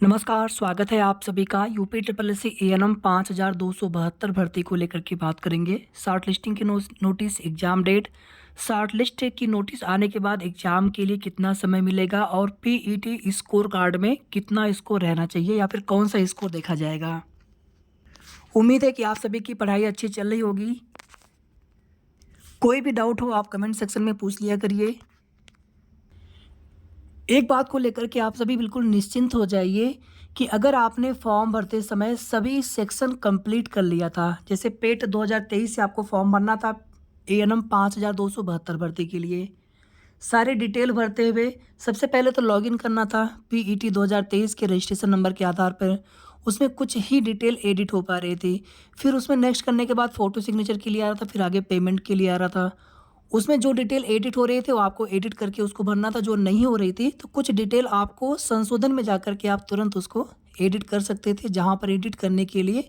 नमस्कार, स्वागत है आप सभी का। UP triple S C ANM 5272 भर्ती को लेकर के बात करेंगे। शॉर्ट लिस्टिंग की notice, exam date, short list की नोटिस आने के बाद एग्जाम के लिए कितना समय मिलेगा और पीईटी स्कोर कार्ड में कितना स्कोर रहना चाहिए या फिर कौन सा स्कोर देखा जाएगा। उम्मीद है कि आप सभी की पढ़ाई अच्छी चल रही होगी। कोई भी डाउट हो आप कमेंट सेक्शन में पूछ लिया करिए। एक बात को लेकर के आप सभी बिल्कुल निश्चिंत हो जाइए कि अगर आपने फॉर्म भरते समय सभी सेक्शन कंप्लीट कर लिया था, जैसे पेट 2023 से आपको फॉर्म भरना था एएनएम 5272 भर्ती के लिए, सारे डिटेल भरते हुए सबसे पहले तो लॉगिन करना था पीईटी 2023 के रजिस्ट्रेशन नंबर के आधार पर। उसमें कुछ ही डिटेल एडिट हो पा रही थी। फिर उसमें नेक्स्ट करने के बाद फ़ोटो सिग्नेचर के लिए आ रहा था, फिर आगे पेमेंट के लिए आ रहा था। उसमें जो डिटेल एडिट हो रहे थे वो आपको एडिट करके उसको भरना था, जो नहीं हो रही थी तो कुछ डिटेल आपको संशोधन में जाकर के आप तुरंत उसको एडिट कर सकते थे, जहाँ पर एडिट करने के लिए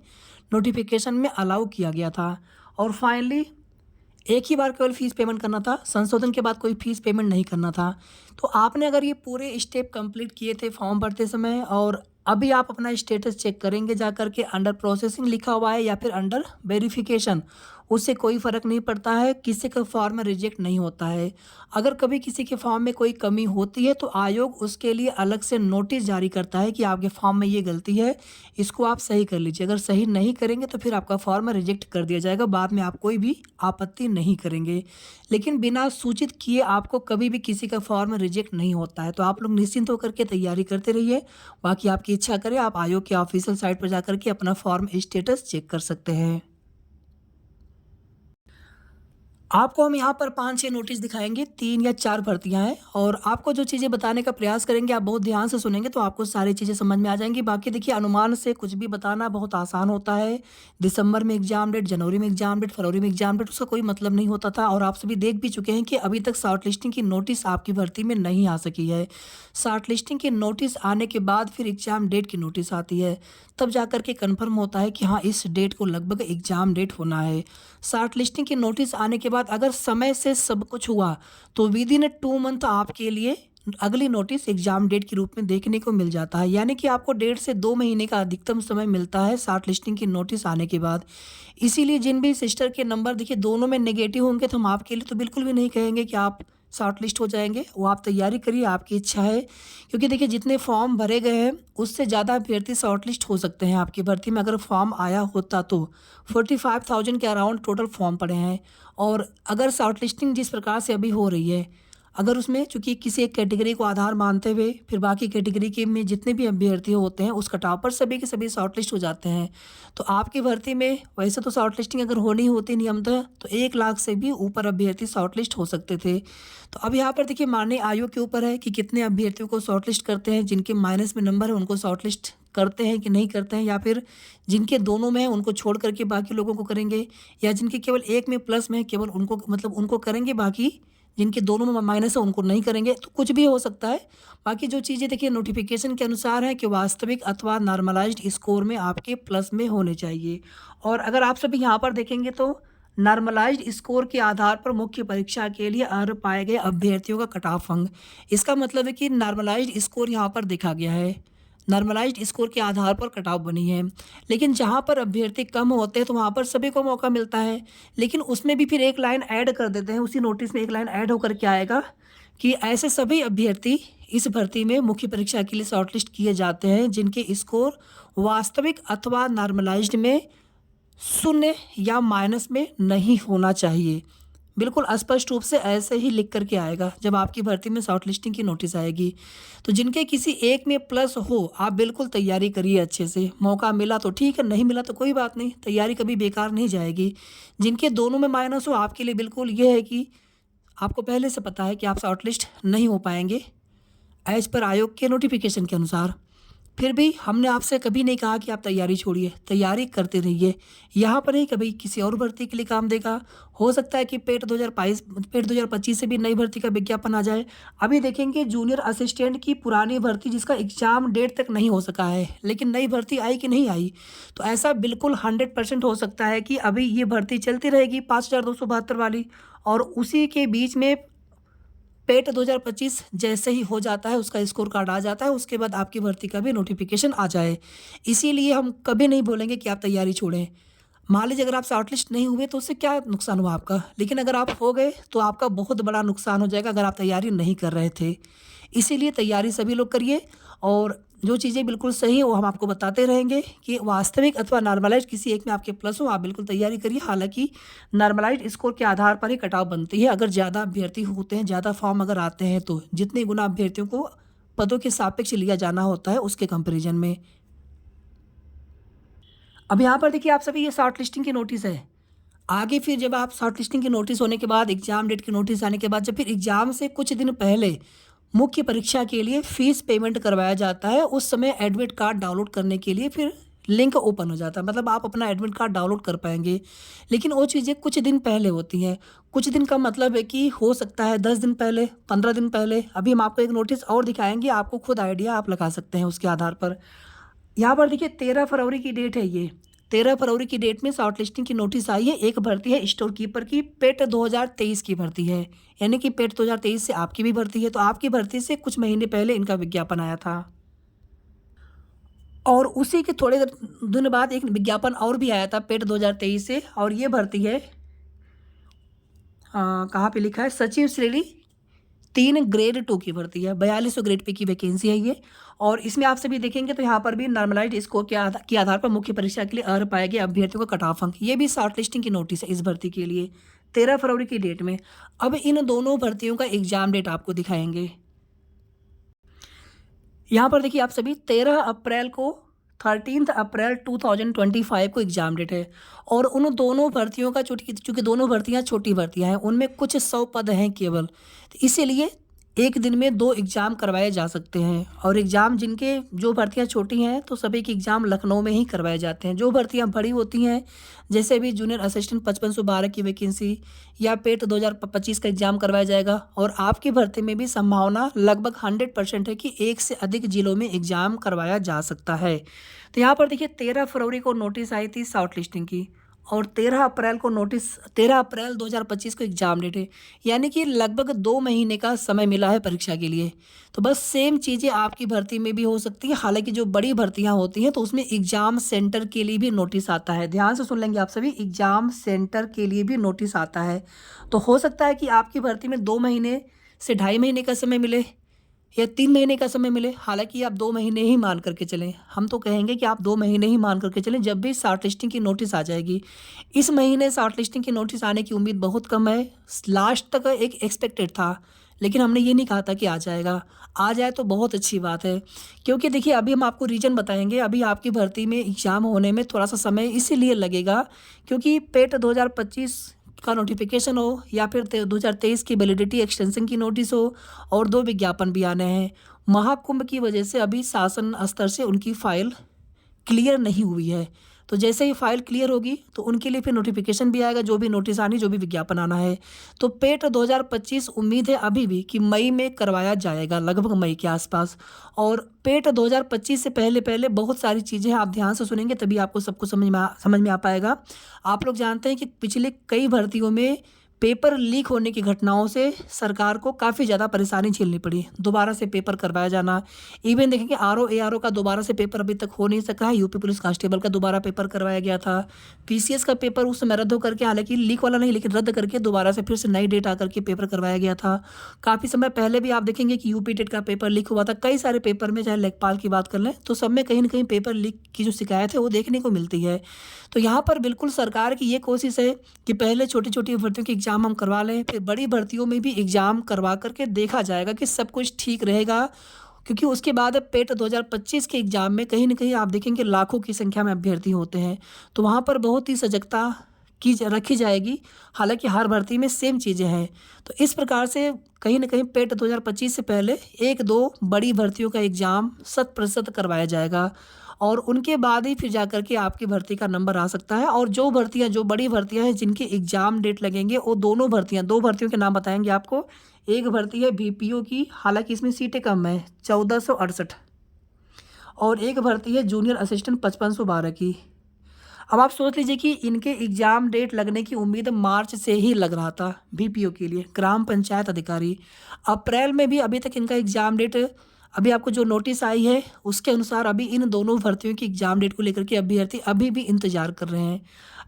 नोटिफिकेशन में अलाउ किया गया था। और फाइनली एक ही बार केवल फ़ीस पेमेंट करना था, संशोधन के बाद कोई फ़ीस पेमेंट नहीं करना था। तो आपने अगर ये पूरे स्टेप कंप्लीट किए थे फॉर्म भरते समय और अभी आप अपना स्टेटस चेक करेंगे जा कर के, अंडर प्रोसेसिंग लिखा हुआ है या फिर अंडर वेरिफिकेशन, उससे कोई फ़र्क नहीं पड़ता है, किसी का फॉर्म रिजेक्ट नहीं होता है। अगर कभी किसी के फॉर्म में कोई कमी होती है तो आयोग उसके लिए अलग से नोटिस जारी करता है कि आपके फॉर्म में ये गलती है, इसको आप सही कर लीजिए। अगर सही नहीं करेंगे तो फिर आपका फॉर्म रिजेक्ट कर दिया जाएगा, बाद में आप कोई भी आपत्ति नहीं करेंगे। लेकिन बिना सूचित किए आपको कभी भी किसी का फॉर्म रिजेक्ट नहीं होता है, तो आप लोग निश्चिंत होकर के तैयारी करते रहिए। बाकी आपकी इच्छा करें आप आयोग के ऑफिशियल साइट पर जाकर के अपना फॉर्म स्टेटस चेक कर सकते हैं। आपको हम यहाँ पर 5-6 नोटिस दिखाएँगे, 3 या 4 भर्तियाँ हैं और आपको जो चीज़ें बताने का प्रयास करेंगे, आप बहुत ध्यान से सुनेंगे तो आपको सारी चीज़ें समझ में आ जाएँगी। बाकी देखिए, अनुमान से कुछ भी बताना बहुत आसान होता है। दिसंबर में एग्ज़ाम डेट, जनवरी में एग्ज़ाम डेट, फरवरी में एग्ज़ाम डेट, उसका कोई मतलब नहीं होता था और आप सभी देख भी चुके हैं कि अभी तक शॉर्ट लिस्टिंग की नोटिस आपकी भर्ती में नहीं आ सकी है। शॉर्ट लिस्टिंग की नोटिस आने के बाद फिर एग्ज़ाम डेट की नोटिस आती है, तब जाकर के कन्फर्म होता है कि हाँ, इस डेट को लगभग एग्ज़ाम डेट होना है। शॉर्ट लिस्टिंग की नोटिस आने के बाद अगर समय से सब कुछ हुआ तो विद इन 2 मंथ आपके लिए अगली नोटिस एग्जाम डेट के रूप में देखने को मिल जाता है। यानी कि आपको 1.5 से 2 महीने का अधिकतम समय मिलता है शॉर्ट लिस्टिंग की नोटिस आने के बाद। इसीलिए जिन भी सिस्टर के नंबर देखिए दोनों में नेगेटिव होंगे तो हम आपके लिए तो बिल्कुल भी नहीं कहेंगे कि आप शॉर्ट लिस्ट हो जाएंगे। वो आप तैयारी करिए, आपकी इच्छा है, क्योंकि देखिए जितने फॉर्म भरे गए हैं उससे ज़्यादा अभ्यर्थी शॉर्ट लिस्ट हो सकते हैं आपकी भर्ती में। अगर फॉर्म आया होता तो 45,000 के अराउंड टोटल फॉर्म पड़े हैं और अगर शॉर्ट लिस्टिंग जिस प्रकार से अभी हो रही है, अगर उसमें चूँकि किसी एक कैटेगरी को आधार मानते हुए फिर बाकी कैटेगरी के में जितने भी अभ्यर्थी होते हैं उस कटाव पर सभी के सभी शॉर्ट लिस्ट हो जाते हैं। तो आपकी भर्ती में वैसे तो शॉर्ट लिस्टिंग अगर होनी होती नियमतः तो 1 लाख से भी ऊपर अभ्यर्थी शॉर्ट लिस्ट हो सकते थे। तो अब यहाँ पर देखिए माननीय आयोग के ऊपर है कि कितने अभ्यर्थियों को शॉर्ट लिस्ट करते हैं, जिनके माइनस में नंबर है उनको शॉर्ट लिस्ट करते हैं कि नहीं करते हैं, या फिर जिनके दोनों में है उनको छोड़ कर के बाकी लोगों को करेंगे, या जिनके केवल एक में प्लस में है केवल उनको मतलब उनको करेंगे, बाकी जिनके दोनों में माइनस है उनको नहीं करेंगे। तो कुछ भी हो सकता है। बाकी जो चीज़ें देखिए नोटिफिकेशन के अनुसार है कि वास्तविक अथवा नॉर्मलाइज्ड स्कोर में आपके प्लस में होने चाहिए। और अगर आप सभी यहाँ पर देखेंगे तो नॉर्मलाइज्ड स्कोर के आधार पर मुख्य परीक्षा के लिए अर्ह पाए गए अभ्यर्थियों का कट ऑफ अंक, इसका मतलब है कि नॉर्मलाइज्ड स्कोर यहाँ पर देखा गया है। नॉर्मलाइज्ड स्कोर के आधार पर कट ऑफ बनी है। लेकिन जहाँ पर अभ्यर्थी कम होते हैं तो वहाँ पर सभी को मौका मिलता है। लेकिन उसमें भी फिर एक लाइन ऐड कर देते हैं, उसी नोटिस में एक लाइन ऐड होकर के आएगा कि ऐसे सभी अभ्यर्थी इस भर्ती में मुख्य परीक्षा के लिए शॉर्टलिस्ट किए जाते हैं जिनके स्कोर वास्तविक अथवा नॉर्मलाइज्ड में 0 या माइनस में नहीं होना चाहिए। बिल्कुल स्पष्ट रूप से ऐसे ही लिख कर के आएगा जब आपकी भर्ती में शॉर्ट लिस्टिंग की नोटिस आएगी। तो जिनके किसी एक में प्लस हो आप बिल्कुल तैयारी करिए अच्छे से। मौका मिला तो ठीक है, नहीं मिला तो कोई बात नहीं, तैयारी कभी बेकार नहीं जाएगी। जिनके दोनों में माइनस हो आपके लिए बिल्कुल ये है कि आपको पहले से पता है कि आप शॉर्ट लिस्ट नहीं हो पाएंगे एज पर आयोग के नोटिफिकेशन के अनुसार। फिर भी हमने आपसे कभी नहीं कहा कि आप तैयारी छोड़िए, तैयारी करते रहिए। यहाँ पर ही कभी किसी और भर्ती के लिए काम देगा। हो सकता है कि पेट 2025 से भी नई भर्ती का विज्ञापन आ जाए। अभी देखेंगे जूनियर असिस्टेंट की पुरानी भर्ती जिसका एग्ज़ाम डेट तक नहीं हो सका है, लेकिन नई भर्ती आई कि नहीं आई। तो ऐसा बिल्कुल 100% हो सकता है कि अभी ये भर्ती चलती रहेगी 5272 वाली, और उसी के बीच में पेट 2025 जैसे ही हो जाता है, उसका स्कोर कार्ड आ जाता है, उसके बाद आपकी भर्ती का भी नोटिफ़िकेशन आ जाए। इसीलिए हम कभी नहीं बोलेंगे कि आप तैयारी छोड़ें। मान लीजिए अगर आप शॉर्टलिस्ट नहीं हुए तो उससे क्या नुकसान हुआ आपका? लेकिन अगर आप हो गए तो आपका बहुत बड़ा नुकसान हो जाएगा अगर आप तैयारी नहीं कर रहे थे। इसीलिए तैयारी सभी लोग करिए और जो चीज़ें बिल्कुल सही है वो हम आपको बताते रहेंगे कि वास्तविक अथवा नॉर्मलाइज़्ड किसी एक में आपके प्लस हो, आप बिल्कुल तैयारी करिए। हालाँकि नॉर्मलाइज़्ड स्कोर के आधार पर ही कट ऑफ बनती है। अगर ज़्यादा अभ्यर्थी होते हैं, ज़्यादा फॉर्म अगर आते हैं तो जितने गुना अभ्यर्थियों को पदों के सापेक्ष लिया जाना होता है उसके कंपैरिज़न में। अब यहाँ पर देखिए आप सभी ये शॉर्ट लिस्टिंग की नोटिस है। आगे फिर जब आप शॉर्ट लिस्टिंग की नोटिस होने के बाद एग्ज़ाम डेट की नोटिस आने के बाद जब फिर एग्ज़ाम से कुछ दिन पहले मुख्य परीक्षा के लिए फ़ीस पेमेंट करवाया जाता है, उस समय एडमिट कार्ड डाउनलोड करने के लिए फिर लिंक ओपन हो जाता है। मतलब आप अपना एडमिट कार्ड डाउनलोड कर पाएँगे। लेकिन वो चीज़ें कुछ दिन पहले होती हैं। कुछ दिन का मतलब है कि हो सकता है 10 दिन पहले, 15 दिन पहले। अभी हम आपको एक नोटिस और दिखाएँगे, आपको खुद आइडिया आप लगा सकते हैं उसके आधार पर। यहाँ पर देखिए 13 फरवरी की डेट है ये। 13 फरवरी की डेट में शॉर्ट लिस्टिंग की नोटिस आई है। एक भर्ती है स्टोर कीपर की, पेट 2023 की भर्ती है। यानी कि पेट 2023 से आपकी भी भर्ती है, तो आपकी भर्ती से कुछ महीने पहले इनका विज्ञापन आया था। और उसी के थोड़े दिन बाद एक विज्ञापन और भी आया था पेट 2023 से, और ये भर्ती है कहाँ पे लिखा है, सचिव श्रेणी 3 ग्रेड 2 की भर्ती है। 4200 ग्रेड पे की वैकेंसी है ये। और इसमें आप सभी देखेंगे तो यहाँ पर भी नॉर्मलाइज्ड स्कोर के आधार पर मुख्य परीक्षा के लिए अर्ह पाए गए अभ्यर्थियों का कट ऑफ अंक, ये भी शॉर्ट लिस्टिंग की नोटिस है इस भर्ती के लिए 13 फरवरी की डेट में। अब इन दोनों भर्तियों का एग्जाम डेट आपको दिखाएंगे। यहाँ पर देखिए आप सभी 13 अप्रैल को 13 अप्रैल 2025 को एग्ज़ाम डेट है। और उन दोनों भर्तियों का चूँकि दोनों भर्तियाँ छोटी भर्तियाँ हैं, उनमें कुछ 100 पद हैं केवल, तो इसीलिए एक दिन में 2 एग्ज़ाम करवाए जा सकते हैं। और एग्ज़ाम जिनके जो भर्तियाँ छोटी हैं तो सभी के एग्ज़ाम लखनऊ में ही करवाए जाते हैं। जो भर्तियाँ बड़ी होती हैं जैसे अभी जूनियर असिस्टेंट 5512 की वैकेंसी या पेट 2025 का एग्ज़ाम करवाया जाएगा। और आपकी भर्ती में भी संभावना लगभग 100% है कि एक से अधिक जिलों में एग्ज़ाम करवाया जा सकता है। तो यहाँ पर देखिए 13 फरवरी को नोटिस आई थी शॉर्ट लिस्टिंग की, और 13 अप्रैल 2025 को एग्ज़ाम डेट है। यानी कि लगभग 2 महीने का समय मिला है परीक्षा के लिए। तो बस सेम चीज़ें आपकी भर्ती में भी हो सकती हैं। हालाँकि जो बड़ी भर्तियाँ होती हैं तो उसमें एग्ज़ाम सेंटर के लिए भी नोटिस आता है। ध्यान से सुन लेंगे आप सभी, एग्ज़ाम सेंटर के लिए भी नोटिस आता है। तो हो सकता है कि आपकी भर्ती में 2 महीने से ढाई महीने का समय मिले या 3 महीने का समय मिले। हालाँकि आप 2 महीने ही मान करके चलें। हम तो कहेंगे कि आप 2 महीने ही मान करके चलें जब भी शॉर्ट लिस्टिंग की नोटिस आ जाएगी। इस महीने शॉर्ट लिस्टिंग की नोटिस आने की उम्मीद बहुत कम है। लास्ट तक एक एक्सपेक्टेड था, लेकिन हमने ये नहीं कहा था कि आ जाएगा। आ जाए तो बहुत अच्छी बात है। क्योंकि देखिए अभी हम आपको रीज़न बताएँगे। अभी आपकी भर्ती में एग्ज़ाम होने में थोड़ा-सा समय इसीलिए लगेगा क्योंकि पेट 2025 का नोटिफिकेशन हो या फिर 2023 की वैलिडिटी एक्सटेंशन की नोटिस हो, और 2 विज्ञापन भी आने हैं। महाकुंभ की वजह से अभी शासन स्तर से उनकी फ़ाइल क्लियर नहीं हुई है। तो जैसे ही फ़ाइल क्लियर होगी तो उनके लिए फिर नोटिफिकेशन भी आएगा, जो भी नोटिस आनी, जो भी विज्ञापन आना है। तो पेट 2025 उम्मीद है अभी भी कि मई में करवाया जाएगा, लगभग मई के आसपास। और पेट 2025 से पहले बहुत सारी चीज़ें हैं, आप ध्यान से सुनेंगे तभी आपको सब कुछ समझ में आ पाएगा। आप लोग जानते हैं कि पिछले कई भर्तियों में पेपर लीक होने की घटनाओं से सरकार को काफ़ी ज़्यादा परेशानी झेलनी पड़ी। दोबारा से पेपर करवाया जाना, इवन देखेंगे आरओ एआरओ का दोबारा से पेपर अभी तक हो नहीं सका है। यूपी पुलिस कांस्टेबल का दोबारा पेपर करवाया गया था। पीसीएस का पेपर उस समय रद्द होकर के, हालांकि लीक वाला नहीं लेकिन रद्द करके दोबारा से फिर से नई डेट आकर के पेपर करवाया गया था। काफ़ी समय पहले भी आप देखेंगे कि यूपी टेट का पेपर लीक हुआ था। कई सारे पेपर में, चाहे लेखपाल की बात कर लें, तो सब में कहीं ना कहीं पेपर लीक की जो शिकायत है वो देखने को मिलती है। तो यहाँ पर बिल्कुल सरकार की ये कोशिश है कि पहले छोटी छोटी भर्तियों के एग्ज़ाम हम करवा लें, फिर बड़ी भर्तियों में भी एग्ज़ाम करवा करके देखा जाएगा कि सब कुछ ठीक रहेगा। क्योंकि उसके बाद पेट 2025 के एग्ज़ाम में कहीं न कहीं आप देखेंगे लाखों की संख्या में अभ्यर्थी होते हैं। तो वहाँ पर बहुत ही सजगता रखी जाएगी। हालाँकि हर भर्ती में सेम चीज़ें हैं। तो इस प्रकार से कहीं न कहीं पेट 2025 से पहले 1-2 बड़ी भर्तियों का एग्ज़ाम 100% करवाया जाएगा, और उनके बाद ही फिर जाकर के आपकी भर्ती का नंबर आ सकता है। और जो बड़ी भर्तियाँ हैं जिनके एग्ज़ाम डेट लगेंगे, वो 2 भर्तियों के नाम बताएँगे आपको। एक भर्ती है बीपीओ की, हालाँकि इसमें सीटें कम हैं, 1468, और एक भर्ती है जूनियर असिस्टेंट 5512 की। अब आप सोच लीजिए कि इनके एग्ज़ाम डेट लगने की उम्मीद मार्च से ही लग रहा था बीपीओ के लिए, ग्राम पंचायत अधिकारी। अप्रैल में भी अभी तक इनका एग्ज़ाम डेट, अभी आपको जो नोटिस आई है उसके अनुसार अभी इन दोनों भर्तियों की एग्ज़ाम डेट को लेकर के अभ्यर्थी अभी भी इंतज़ार कर रहे हैं।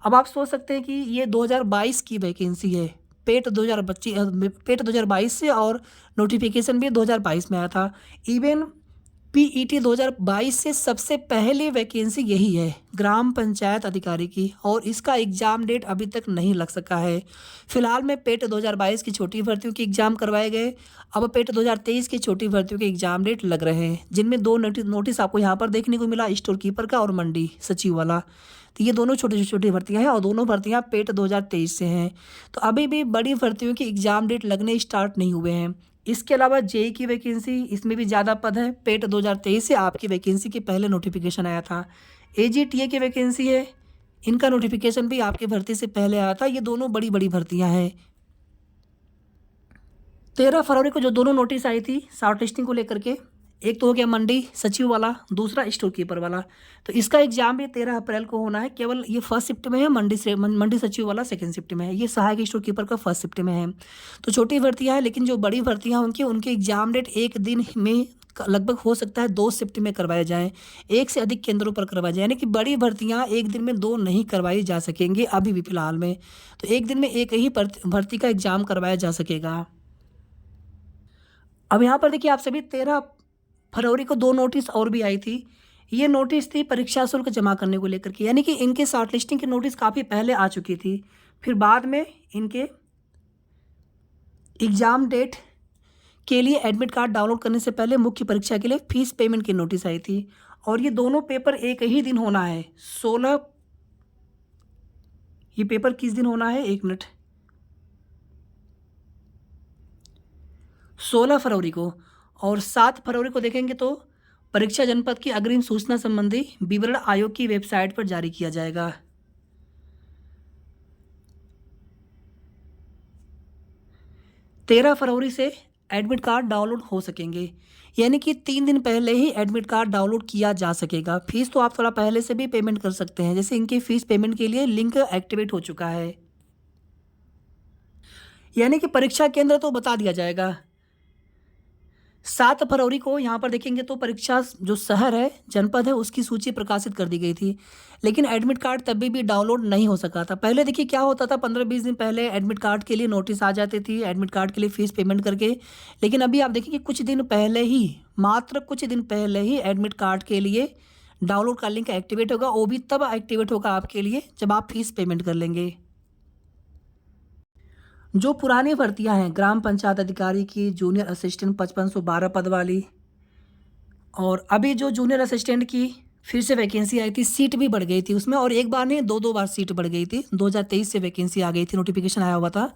अब आप सोच सकते हैं कि ये 2022 की वैकेंसी है। पेट 2022 से, और नोटिफिकेशन भी 2022 में आया था। इवन पीईटी 2022 से सबसे पहली वैकेंसी यही है, ग्राम पंचायत अधिकारी की, और इसका एग्ज़ाम डेट अभी तक नहीं लग सका है। फिलहाल में पेट 2022 की छोटी भर्तियों के एग्ज़ाम करवाए गए। अब पेट 2023 की छोटी भर्तियों के एग्ज़ाम डेट लग रहे हैं, जिनमें दो नोटिस आपको यहाँ पर देखने को मिला, स्टोर कीपर का और मंडी सचिव वाला। तो ये दोनों छोटी छोटी भर्तियां हैं, और दोनों भर्तियां पेट 2023 से हैं। तो अभी भी बड़ी भर्तियों की एग्ज़ाम डेट लगने स्टार्ट नहीं हुए हैं। इसके अलावा जेई की वैकेंसी, इसमें भी ज़्यादा पद है। पेट 2023 से आपकी वैकेंसी के पहले नोटिफिकेशन आया था। एजीटीए की वैकेंसी है, इनका नोटिफिकेशन भी आपकी भर्ती से पहले आया था। ये दोनों बड़ी बड़ी भर्तियां हैं। 13 फरवरी को जो दोनों नोटिस आई थी शॉर्ट लिस्टिंग को लेकर के, एक तो हो गया मंडी सचिव वाला, दूसरा स्टोर कीपर वाला। तो इसका एग्जाम भी 13 अप्रैल को होना है। केवल ये फर्स्ट शिफ्ट में है, मंडी सचिव वाला सेकंड शिफ्ट में है, ये सहायक स्टोर कीपर का फर्स्ट शिफ्ट में है। तो छोटी भर्तियां हैं, लेकिन जो बड़ी भर्तियां हैं उनके एग्जाम डेट एक दिन में लगभग हो सकता है 2 शिफ्ट में करवाए जाएँ, एक से अधिक केंद्रों पर करवाए जाए। यानी कि बड़ी भर्तियां एक दिन में 2 नहीं करवाई जा सकेंगी अभी भी फिलहाल में। तो एक दिन में एक ही भर्ती का एग्जाम करवाया जा सकेगा। अब यहाँ पर देखिए, आप सभी 13 फरवरी को 2 नोटिस और भी आई थी। ये नोटिस थी परीक्षा शुल्क जमा करने को लेकर के, यानी कि इनके शॉर्ट लिस्टिंग की नोटिस काफ़ी पहले आ चुकी थी। फिर बाद में इनके एग्ज़ाम डेट के लिए एडमिट कार्ड डाउनलोड करने से पहले मुख्य परीक्षा के लिए फीस पेमेंट की नोटिस आई थी। और ये दोनों पेपर एक ही दिन होना है, 16, ये पेपर किस दिन होना है, 1 मिनट, 16 फरवरी को। और 7 फरवरी को देखेंगे तो परीक्षा जनपद की अग्रिम सूचना संबंधी विवरण आयोग की वेबसाइट पर जारी किया जाएगा। 13 फरवरी से एडमिट कार्ड डाउनलोड हो सकेंगे, यानी कि 3 दिन पहले ही एडमिट कार्ड डाउनलोड किया जा सकेगा। फीस तो आप थोड़ा पहले से भी पेमेंट कर सकते हैं, जैसे इनकी फ़ीस पेमेंट के लिए लिंक एक्टिवेट हो चुका है। यानी कि परीक्षा केंद्र तो बता दिया जाएगा। 7 फरवरी को यहाँ पर देखेंगे तो परीक्षा जो शहर है, जनपद है, उसकी सूची प्रकाशित कर दी गई थी, लेकिन एडमिट कार्ड तभी भी डाउनलोड नहीं हो सका था। पहले देखिए क्या होता था, 15-20 दिन पहले एडमिट कार्ड के लिए नोटिस आ जाती थी, एडमिट कार्ड के लिए फ़ीस पेमेंट करके। लेकिन अभी आप देखिए कि कुछ दिन पहले ही, मात्र कुछ दिन पहले ही एडमिट कार्ड के लिए डाउनलोड का लिंक एक्टिवेट होगा। वो भी तब एक्टिवेट होगा आपके लिए जब आप फीस पेमेंट कर लेंगे। जो पुरानी भर्तियां हैं ग्राम पंचायत अधिकारी की, जूनियर असिस्टेंट 5512 पद वाली, और अभी जो जूनियर असिस्टेंट की फिर से वैकेंसी आई थी, सीट भी बढ़ गई थी उसमें, और एक बार नहीं 2-2 बार सीट बढ़ गई थी। 2023 से वैकेंसी आ गई थी, नोटिफिकेशन आया हुआ था।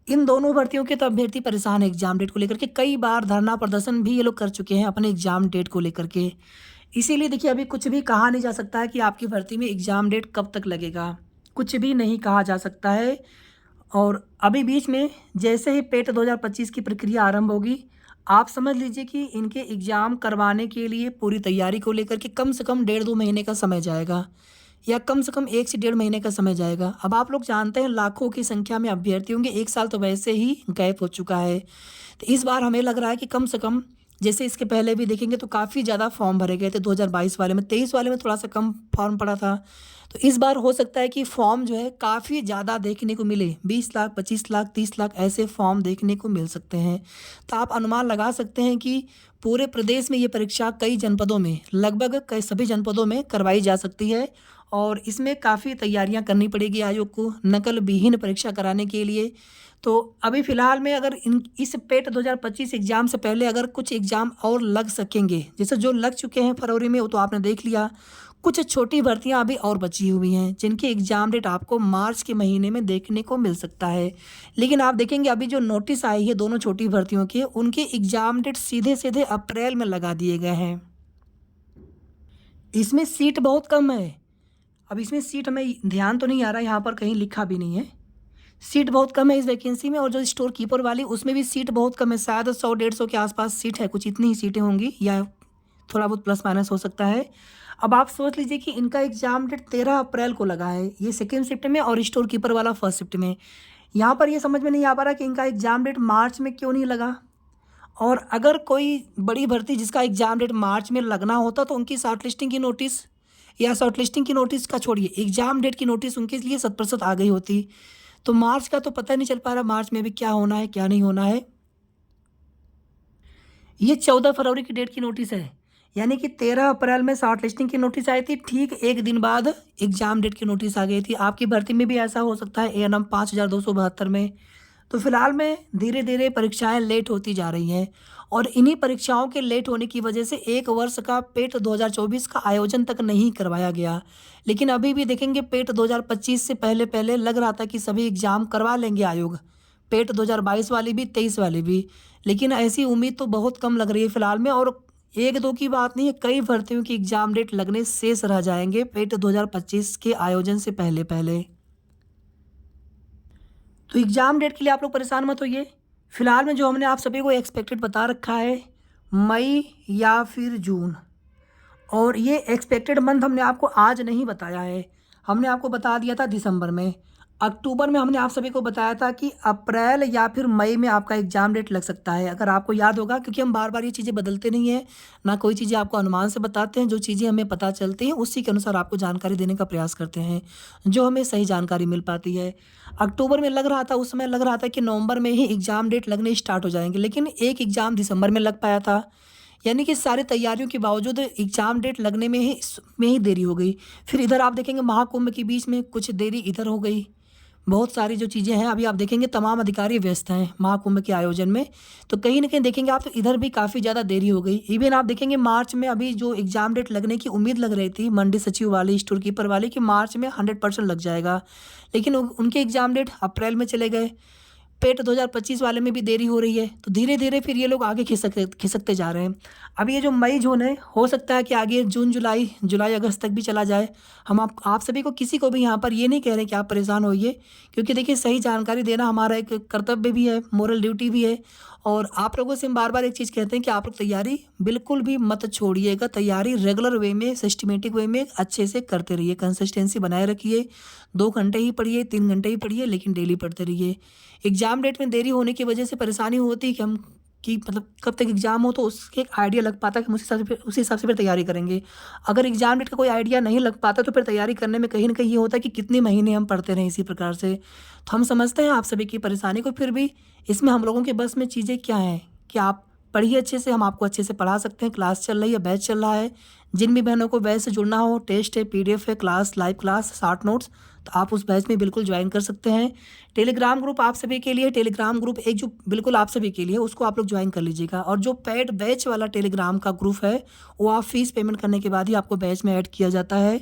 इन दोनों भर्तियों के तो अभ्यर्थी परेशान है एग्जाम डेट को लेकर के। कई बार धरना प्रदर्शन भी ये लोग कर चुके हैं अपने एग्जाम डेट को लेकर के। इसीलिए देखिए, अभी कुछ भी कहा नहीं जा सकता है कि आपकी भर्ती में एग्जाम डेट कब तक लगेगा, कुछ भी नहीं कहा जा सकता है। और अभी बीच में जैसे ही पेट 2025 की प्रक्रिया आरंभ होगी, आप समझ लीजिए कि इनके एग्ज़ाम करवाने के लिए पूरी तैयारी को लेकर के कम से कम 1.5-2 महीने का समय जाएगा, या कम से कम 1 से 1.5 महीने का समय जाएगा। अब आप लोग जानते हैं लाखों की संख्या में अभ्यर्थी होंगे, 1 साल तो वैसे ही गैप हो चुका है। तो इस बार हमें लग रहा है कि कम से कम, जैसे इसके पहले भी देखेंगे तो काफ़ी ज़्यादा फॉर्म भरे गए थे 2022 वाले में, 23 वाले में थोड़ा सा कम फॉर्म पड़ा था। तो इस बार हो सकता है कि फॉर्म जो है काफ़ी ज़्यादा देखने को मिले, 20 लाख, 25 लाख, 30 लाख ऐसे फॉर्म देखने को मिल सकते हैं। तो आप अनुमान लगा सकते हैं कि पूरे प्रदेश में ये परीक्षा कई जनपदों में, लगभग कई सभी जनपदों में करवाई जा सकती है, और इसमें काफ़ी तैयारियां करनी पड़ेगी आयोग को नकल विहीन परीक्षा कराने के लिए। तो अभी फ़िलहाल में अगर इस पेट 2025 एग्ज़ाम से पहले अगर कुछ एग्ज़ाम और लग सकेंगे, जैसे जो लग चुके हैं फरवरी में वो तो आपने देख लिया, कुछ छोटी भर्तियां अभी और बची हुई हैं जिनकी एग्ज़ाम डेट आपको मार्च के महीने में देखने को मिल सकता है। लेकिन आप देखेंगे अभी जो नोटिस आई है दोनों छोटी भर्तियों के, उनके एग्ज़ाम डेट सीधे सीधे अप्रैल में लगा दिए गए हैं। इसमें सीट बहुत कम है। अब इसमें सीट हमें ध्यान तो नहीं आ रहा, यहाँ पर कहीं लिखा भी नहीं है। सीट बहुत कम है इस वैकेंसी में, और जो स्टोर कीपर वाली उसमें भी सीट बहुत कम है, शायद 100-150 के आसपास सीट है, कुछ इतनी ही सीटें होंगी, या थोड़ा बहुत प्लस माइनस हो सकता है। अब आप सोच लीजिए कि इनका एग्ज़ाम डेट 13 अप्रैल को लगा है, ये सेकंड शिफ्ट में और स्टोर कीपर वाला फर्स्ट शिफ्ट में। यहाँ पर ये समझ में नहीं आ पा रहा कि इनका एग्ज़ाम डेट मार्च में क्यों नहीं लगा। और अगर कोई बड़ी भर्ती जिसका एग्ज़ाम डेट मार्च में लगना होता तो उनकी शॉर्टलिस्टिंग की नोटिस या शॉर्टलिस्टिंग की नोटिस का छोड़िए, एग्ज़ाम डेट की नोटिस उनके लिए 100% आ गई होती। तो मार्च का तो पता नहीं चल पा रहा मार्च में भी क्या होना है, क्या नहीं होना है। ये 14 फरवरी की डेट की नोटिस है, यानी कि 13 अप्रैल में शॉर्ट लिस्टिंग की नोटिस आई थी, ठीक एक दिन बाद एग्ज़ाम डेट की नोटिस आ गई थी। आपकी भर्ती में भी ऐसा हो सकता है एएनएम 5272 में। तो फिलहाल में धीरे धीरे परीक्षाएं लेट होती जा रही हैं और इन्हीं परीक्षाओं के लेट होने की वजह से एक वर्ष का पेट 2024 का आयोजन तक नहीं करवाया गया। लेकिन अभी भी देखेंगे पेट 2025 से पहले पहले लग रहा था कि सभी एग्ज़ाम करवा लेंगे आयोग, पेट 2022 वाली भी 23 वाली भी। लेकिन ऐसी उम्मीद तो बहुत कम लग रही है फिलहाल में, और एक दो की बात नहीं है, कई भर्तियों की एग्ज़ाम डेट लगने शेष रह जाएंगे पेट 2025 के आयोजन से पहले पहले। तो एग्ज़ाम डेट के लिए आप लोग परेशान मत होइए। फिलहाल में जो हमने आप सभी को एक्सपेक्टेड बता रखा है मई या फिर जून, और ये एक्सपेक्टेड मंथ हमने आपको आज नहीं बताया है, हमने आपको बता दिया था दिसंबर में। अक्टूबर में हमने आप सभी को बताया था कि अप्रैल या फिर मई में आपका एग्ज़ाम डेट लग सकता है, अगर आपको याद होगा, क्योंकि हम बार बार ये चीज़ें बदलते नहीं हैं, ना कोई चीज़ें आपको अनुमान से बताते हैं। जो चीज़ें हमें पता चलती हैं उसी के अनुसार आपको जानकारी देने का प्रयास करते हैं, जो हमें सही जानकारी मिल पाती है। अक्टूबर में लग रहा था, उस समय लग रहा था कि नवंबर में ही एग्ज़ाम डेट लगने स्टार्ट हो जाएंगे, लेकिन एक एग्ज़ाम दिसंबर में लग पाया था, यानी कि सारी तैयारियों के बावजूद एग्ज़ाम डेट लगने में ही देरी हो गई। फिर इधर आप देखेंगे महाकुंभ के बीच में कुछ देरी इधर हो गई। बहुत सारी जो चीज़ें हैं अभी आप देखेंगे तमाम अधिकारी व्यस्त हैं महाकुंभ के आयोजन में, तो कहीं न कहीं देखेंगे आप तो इधर भी काफ़ी ज़्यादा देरी हो गई। इवन आप देखेंगे मार्च में अभी जो एग्ज़ाम डेट लगने की उम्मीद लग रही थी मंडी सचिव वाली, स्टोर कीपर वाली, कि मार्च में 100% लग जाएगा, लेकिन उनके एग्ज़ाम डेट अप्रैल में चले गए। पेट 2025 वाले में भी देरी हो रही है, तो धीरे धीरे फिर ये लोग आगे खिसकते जा रहे हैं। अब ये जो मई जून है, हो सकता है कि आगे जून जुलाई अगस्त तक भी चला जाए। हम आप सभी को, किसी को भी यहाँ पर ये नहीं कह रहे कि आप परेशान होइए, क्योंकि देखिए सही जानकारी देना हमारा एक कर्तव्य भी है, मोरल ड्यूटी भी है। और आप लोगों से हम बार बार एक चीज़ कहते हैं कि आप लोग तैयारी बिल्कुल भी मत छोड़िएगा, तैयारी रेगुलर वे में, सिस्टमेटिक वे में अच्छे से करते रहिए, कंसिस्टेंसी बनाए रखिए। 2 घंटे ही पढ़िए, 3 घंटे ही पढ़िए, लेकिन डेली पढ़ते रहिए। एग्ज़ाम डेट में देरी होने की वजह से परेशानी होती है कि मतलब कब तक एग्ज़ाम हो, तो उसके एक आइडिया लग पाता है कि हम उसी हिसाब से फिर तैयारी करेंगे। अगर एग्ज़ाम डेट का कोई आइडिया नहीं लग पाता तो फिर तैयारी करने में कहीं न कहीं ये होता है कि कितने महीने हम पढ़ते रहें इसी प्रकार से। तो हम समझते हैं आप सभी की परेशानी को, फिर भी इसमें हम लोगों के बस में चीज़ें क्या हैं कि आप पढ़िए अच्छे से, हम आपको अच्छे से पढ़ा सकते हैं। क्लास चल रही है, बैच चल रहा है। जिन भी बहनों को बैच से जुड़ना हो, टेस्ट है, पीडीएफ है, class, live class, short notes, तो आप उस बैच में बिल्कुल ज्वाइन कर सकते हैं। टेलीग्राम ग्रुप आप सभी के लिए, टेलीग्राम ग्रुप एक जो बिल्कुल आप सभी के लिए, उसको आप लोग ज्वाइन कर लीजिएगा। और जो पेड बैच वाला टेलीग्राम का ग्रुप है, वो आप फीस पेमेंट करने के बाद ही आपको बैच में ऐड किया जाता है।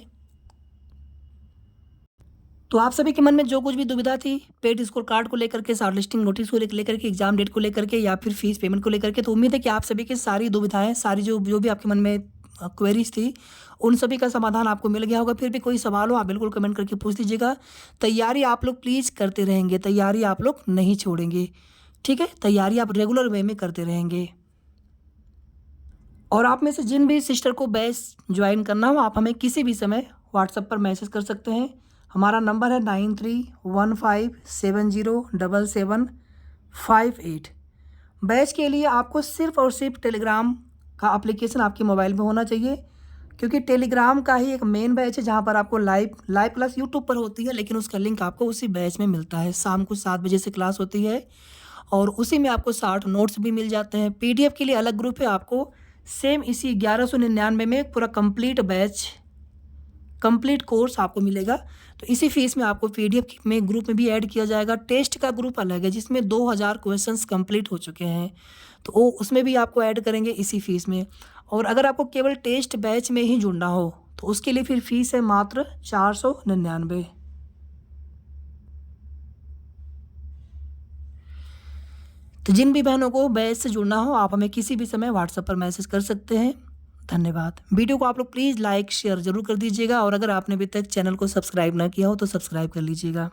तो आप सभी के मन में जो कुछ भी दुविधा थी पेड स्कोर कार्ड को लेकर के, शॉर्ट लिस्टिंग नोटिस को लेकर के, एग्जाम डेट को लेकर के, या फिर फीस पेमेंट को लेकर के, तो उम्मीद है कि आप सभी की सारी दुविधाएं, सारी जो जो भी आपके मन में क्वेरीज थी, उन सभी का समाधान आपको मिल गया होगा। फिर भी कोई सवाल हो आप बिल्कुल कमेंट करके पूछ लीजिएगा। तैयारी आप लोग प्लीज़ करते रहेंगे, तैयारी आप लोग नहीं छोड़ेंगे, ठीक है? तैयारी आप रेगुलर वे में करते रहेंगे। और आप में से जिन भी सिस्टर को बैच ज्वाइन करना हो, आप हमें किसी भी समय व्हाट्सएप पर मैसेज कर सकते हैं। हमारा नंबर है 9315707758। बैच के लिए आपको सिर्फ़ और सिर्फ टेलीग्राम का एप्लीकेशन आपके मोबाइल में होना चाहिए, क्योंकि टेलीग्राम का ही एक मेन बैच है जहां पर आपको लाइव क्लास यूट्यूब पर होती है, लेकिन उसका लिंक आपको उसी बैच में मिलता है। शाम को 7 बजे से क्लास होती है और उसी में आपको 60 नोट्स भी मिल जाते हैं। पीडीएफ के लिए अलग ग्रुप है, आपको सेम इसी 1199 में पूरा कंप्लीट बैच, कंप्लीट कोर्स आपको मिलेगा। तो इसी फीस में आपको पीडीएफ में ग्रुप में भी ऐड किया जाएगा। टेस्ट का ग्रुप अलग है जिसमें 2000 क्वेश्चंस कंप्लीट हो चुके हैं, तो वो उसमें भी आपको ऐड करेंगे इसी फीस में। और अगर आपको केवल टेस्ट बैच में ही जुड़ना हो तो उसके लिए फिर फीस है मात्र 499। तो जिन भी बहनों को बैच से जुड़ना हो आप हमें किसी भी समय व्हाट्सएप पर मैसेज कर सकते हैं। धन्यवाद। वीडियो को आप लोग प्लीज़ लाइक शेयर ज़रूर कर दीजिएगा, और अगर आपने अभी तक चैनल को सब्सक्राइब ना किया हो तो सब्सक्राइब कर लीजिएगा।